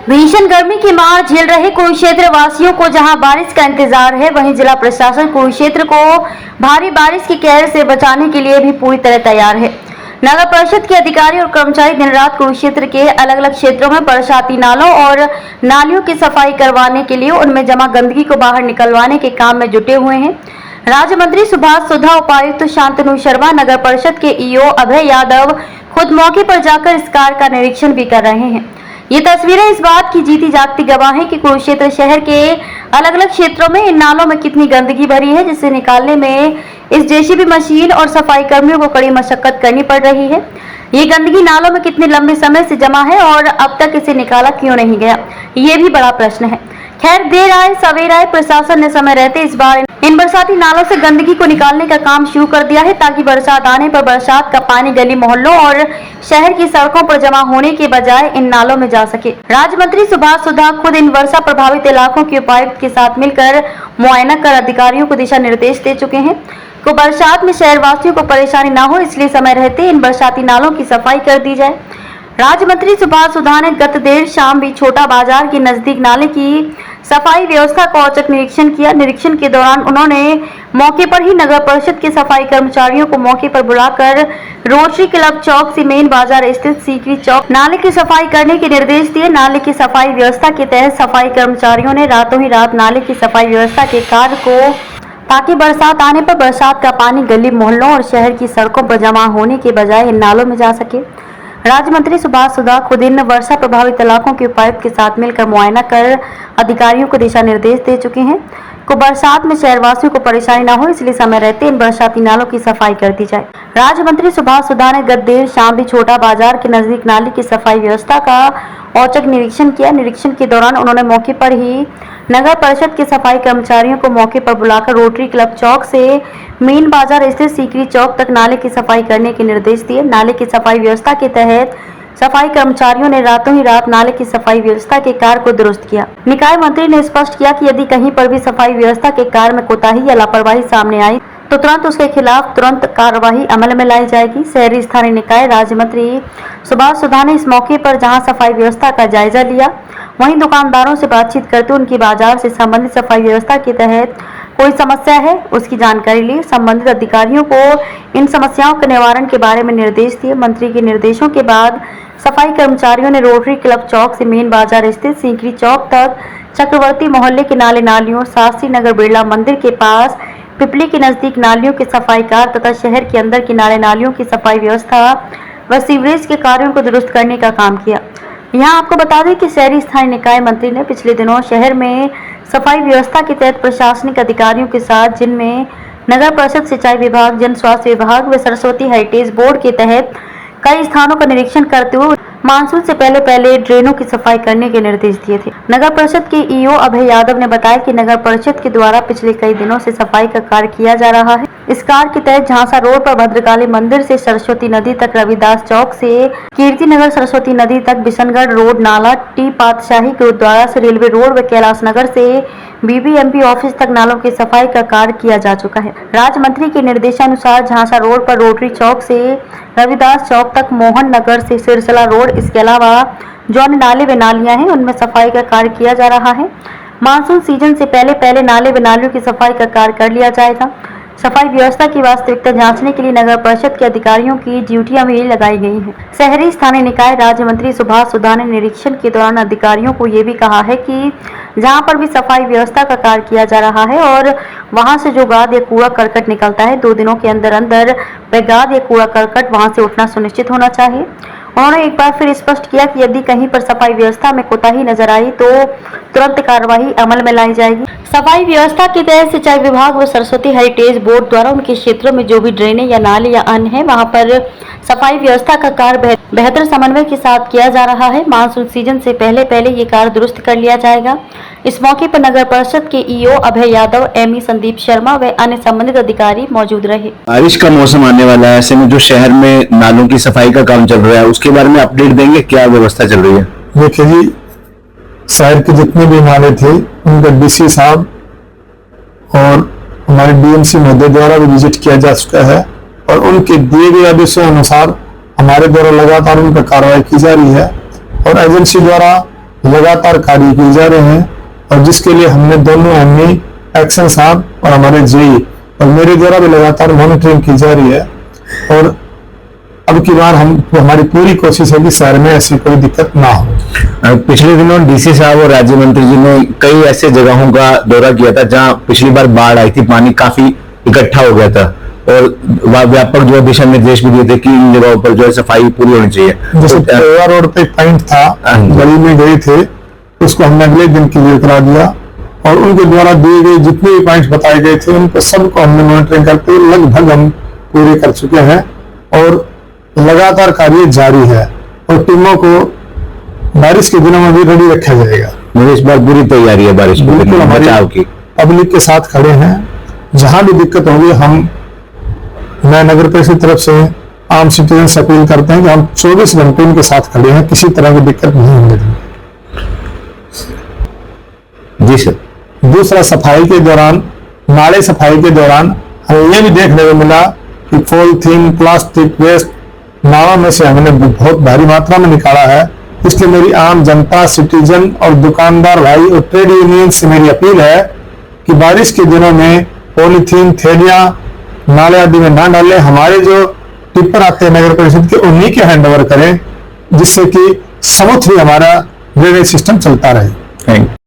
भीषण गर्मी की मार झेल रहे कुरुक्षेत्र वासियों को जहां बारिश का इंतजार है, वहीं जिला प्रशासन कुरुक्षेत्र को भारी बारिश की कहर से बचाने के लिए भी पूरी तरह तैयार है। नगर परिषद के अधिकारी और कर्मचारी दिन रात कुरुक्षेत्र के अलग अलग क्षेत्रों में बरसाती नालों और नालियों की सफाई करवाने के लिए उनमें जमा गंदगी को बाहर निकलवाने के काम में जुटे हुए हैं। राज्य मंत्री सुभाष सुधा, उपायुक्त शांतनु शर्मा, नगर परिषद के ईओ अभय यादव खुद मौके पर जाकर इस कार्य का निरीक्षण भी कर रहे हैं। ये तस्वीरें इस बात की जीती जागती गवाह हैं कि कुरुक्षेत्र शहर के अलग अलग क्षेत्रों में इन नालों में कितनी गंदगी भरी है, जिसे निकालने में इस जेसीबी मशीन और सफाई कर्मियों को कड़ी मशक्कत करनी पड़ रही है। ये गंदगी नालों में कितने लंबे समय से जमा है और अब तक इसे निकाला क्यों नहीं गया, ये भी बड़ा प्रश्न है। खैर, देर आए सवेर आए, प्रशासन ने समय रहते इस बार इन बरसाती नालों से गंदगी को निकालने का काम शुरू कर दिया है, ताकि बरसात आने पर बरसात का पानी गली मोहल्लों और शहर की सड़कों पर जमा होने के बजाय इन नालों में जा सके। राज्य मंत्री सुभाष सुधा खुद इन वर्षा प्रभावित इलाकों के उपायुक्त के साथ मिलकर मुआयना कर अधिकारियों को दिशा निर्देश दे चुके हैं। को बरसात में शहरवासियों को परेशानी न हो, इसलिए समय रहते इन बरसाती नालों की सफाई कर दी जाए। राज्य मंत्री सुभाष सुधा ने गत देर शाम भी छोटा बाजार के नजदीक नाले की सफाई व्यवस्था का औचक निरीक्षण किया। निरीक्षण के दौरान उन्होंने मौके पर ही नगर परिषद के सफाई कर्मचारियों को मौके पर बुलाकर रोटरी क्लब चौक से मेन बाजार स्थित सीकरी चौक नाले की सफाई करने के निर्देश दिए। नाले की सफाई व्यवस्था के तहत सफाई कर्मचारियों ने रातों ही रात नाले की सफाई व्यवस्था के कार्य को, ताकि बरसात आने पर बरसात का पानी गली मोहल्लों और शहर की सड़कों पर जमा होने के बजाय इन नालों में जा सके। राज्य मंत्री सुभाष सुधा खुद इन वर्षा प्रभावित इलाकों के उपायुक्त के साथ मिलकर मुआयना कर अधिकारियों को दिशा निर्देश दे चुके हैं। को बरसात में शहरवासियों को परेशानी न हो, इसलिए समय रहते इन बरसाती नालों की सफाई कर दी जाए। राज्य मंत्री सुभाष सुधा ने गत देर शाम भी छोटा बाजार के नजदीक नाली की सफाई व्यवस्था का औचक निरीक्षण किया। निरीक्षण के दौरान उन्होंने मौके पर ही नगर परिषद के सफाई कर्मचारियों को मौके पर बुलाकर रोटरी क्लब चौक से मेन बाजार स्थित सीकरी चौक तक नाले की सफाई करने के निर्देश दिए। नाले की सफाई व्यवस्था के तहत सफाई कर्मचारियों ने रातों ही रात नाले की सफाई व्यवस्था के कार्य को दुरुस्त किया। निकाय मंत्री ने स्पष्ट किया कि यदि कहीं पर भी सफाई व्यवस्था के कार्य में कोताही या लापरवाही सामने आई तो तुरंत उसके खिलाफ तुरंत कार्रवाई अमल में लाई जाएगी। शहरी स्थानीय निकाय राज्य मंत्री सुभाष सुधा ने इस मौके पर जहां सफाई व्यवस्था का जायजा लिया, वहीं दुकानदारों से बातचीत करते हुए उनकी बाजार से संबंधित सफाई व्यवस्था के तहत कोई समस्या है उसकी जानकारी ली। संबंधित अधिकारियों को इन समस्याओं के निवारण के बारे में निर्देश दिए। मंत्री के निर्देशों के बाद सफाई कर्मचारियों ने रोटरी क्लब चौक से मेन बाजार स्थित सीकरी चौक तक चक्रवर्ती मोहल्ले के नाले नालियों, शास्त्री नगर बिरला मंदिर के पास पिपली के नजदीक नालियों के सफाई कार्य तथा शहर के अंदर की नाले नालियों की सफाई व्यवस्था व सीवरेज के कार्यों को दुरुस्त करने का काम किया। यहाँ आपको बता दें कि शहरी स्थानीय निकाय मंत्री ने पिछले दिनों शहर में सफाई व्यवस्था के तहत प्रशासनिक अधिकारियों के साथ, जिनमें नगर परिषद, सिंचाई विभाग, जन स्वास्थ्य विभाग व सरस्वती हेरिटेज बोर्ड के तहत कई स्थानों का निरीक्षण करते हुए मानसून से पहले ड्रेनों की सफाई करने के निर्देश दिए थे। नगर परिषद के ईओ अभय यादव ने बताया कि नगर परिषद के द्वारा पिछले कई दिनों से सफाई का कार्य किया जा रहा है। इस कार्य के तहत झांसा रोड पर भद्रकाली मंदिर से सरस्वती नदी तक, रविदास चौक से कीर्ति नगर सरस्वती नदी तक, बिशनगढ़ रोड नाला, टी पातशाही गुरुद्वारा से रेलवे रोड व कैलाश नगर से बीबीएमपी ऑफिस तक नालों की सफाई का कार्य किया जा चुका है। राज्य मंत्री के निर्देशानुसार झांसा रोड पर रोटरी चौक से रविदास चौक तक, मोहन नगर से सिरसला रोड, इसके अलावा जो नाले व नालियां हैं उनमें सफाई का कार्य किया जा रहा है। मानसून सीजन से पहले नाले व नालियों की सफाई का कार्य कर लिया जाएगा। सफाई व्यवस्था की वास्तविकता जांचने के लिए नगर परिषद के अधिकारियों की ड्यूटियां भी लगाई गई हैं। शहरी स्थानीय निकाय राज्य मंत्री सुभाष सुधा ने निरीक्षण के दौरान अधिकारियों को ये भी कहा है कि जहां पर भी सफाई व्यवस्था का कार्य किया जा रहा है और वहां से जो गाद या कूड़ा करकट निकलता है, 2 दिनों के अंदर वह गाद या कूड़ा करकट वहां से उठना सुनिश्चित होना चाहिए। उन्होंने एक बार फिर स्पष्ट किया कि यदि कहीं पर सफाई व्यवस्था में कोताही नजर आई तो तुरंत कार्रवाई अमल में लाई जाएगी। सफाई व्यवस्था के तहत सिंचाई विभाग व सरस्वती हेरिटेज बोर्ड द्वारा उनके क्षेत्रों में जो भी ड्रेनें या नाले या अन्य है, वहां पर सफाई व्यवस्था का कार्य बेहतर समन्वय के साथ किया जा रहा है। मानसून सीजन से पहले ये कार्य दुरुस्त कर लिया जाएगा। इस मौके पर नगर परिषद के ईओ अभय यादव, एमई संदीप शर्मा व अन्य संबंधित अधिकारी मौजूद रहे। बारिश का मौसम आने वाला है, ऐसे में जो शहर में नालों की सफाई का काम चल रहा है उसके बारे में अपडेट देंगे, क्या व्यवस्था चल रही है? देखिए जी, शहर के जितने भी नाले थे उनका डीसी साहब और हमारे डीएमसी महोदय द्वारा भी विजिट किया जा चुका है और उनके दिए गए आदेशों अनुसार हमारे द्वारा लगातार उन पर कार्रवाई की जा रही है और एजेंसी द्वारा लगातार कार्य किए जा रहे हैं और जिसके लिए हमने दोनों एमई एक्शन साहब और हमारे जेई और मेरे द्वारा भी लगातार मॉनिटरिंग की जा रही है। और अब की बार हमारी पूरी कोशिश है कि शहर में ऐसी कोई दिक्कत ना हो। पिछले दिनों डीसी साहब और राज्य मंत्री जी ने कई ऐसे जगहों का दौरा किया था जहां पिछली बार बाढ़ आई थी, पानी काफी इकट्ठा हो गया था और व्यापक जो दिशा निर्देश भी दिए थे कि इन जगहों पर जो है सफाई पूरी होनी चाहिए। जैसे पेवा रोड पे एक पॉइंट था, गली में गए थे, उसको हमने अगले दिन क्लियर करा दिया और उनके द्वारा दिए गए जितने भी पॉइंट बताए गए थे उनको सबको हमने मॉनिटरिंग करते हुए लगभग हम पूरे कर चुके हैं और लगातार कार्य जारी है और टीमों को बारिश के दिनों में भी रेडी रखा जाएगा। मुझे इस बार पूरी तैयारी है बारिश को बचाव की। पब्लिक के साथ खड़े हैं, जहां भी दिक्कत होगी मैं नगर परिषद तरफ से आम सिटीजन से अपील करते हैं कि हम 24 घंटे उनके साथ खड़े हैं, किसी तरह की दिक्कत नहीं होने देंगे। जी सर। दूसरा, सफाई के दौरान, नाले सफाई के दौरान हमें यह भी देखने को मिला कि पॉलीथीन प्लास्टिक वेस्ट नालों में से हमने बहुत भारी मात्रा में निकाला है। इसलिए मेरी आम जनता, सिटीजन और दुकानदार भाई और ट्रेड यूनियन से मेरी अपील है कि बारिश के दिनों में पॉलीथीन थैलियां नाले आदि में ना डालें। हमारे जो टिप्पर आते हैं नगर परिषद के उन्हीं के हैंड ओवर करें, जिससे कि स्मूथ भी हमारा ड्रेनेज सिस्टम चलता रहे। Thank you.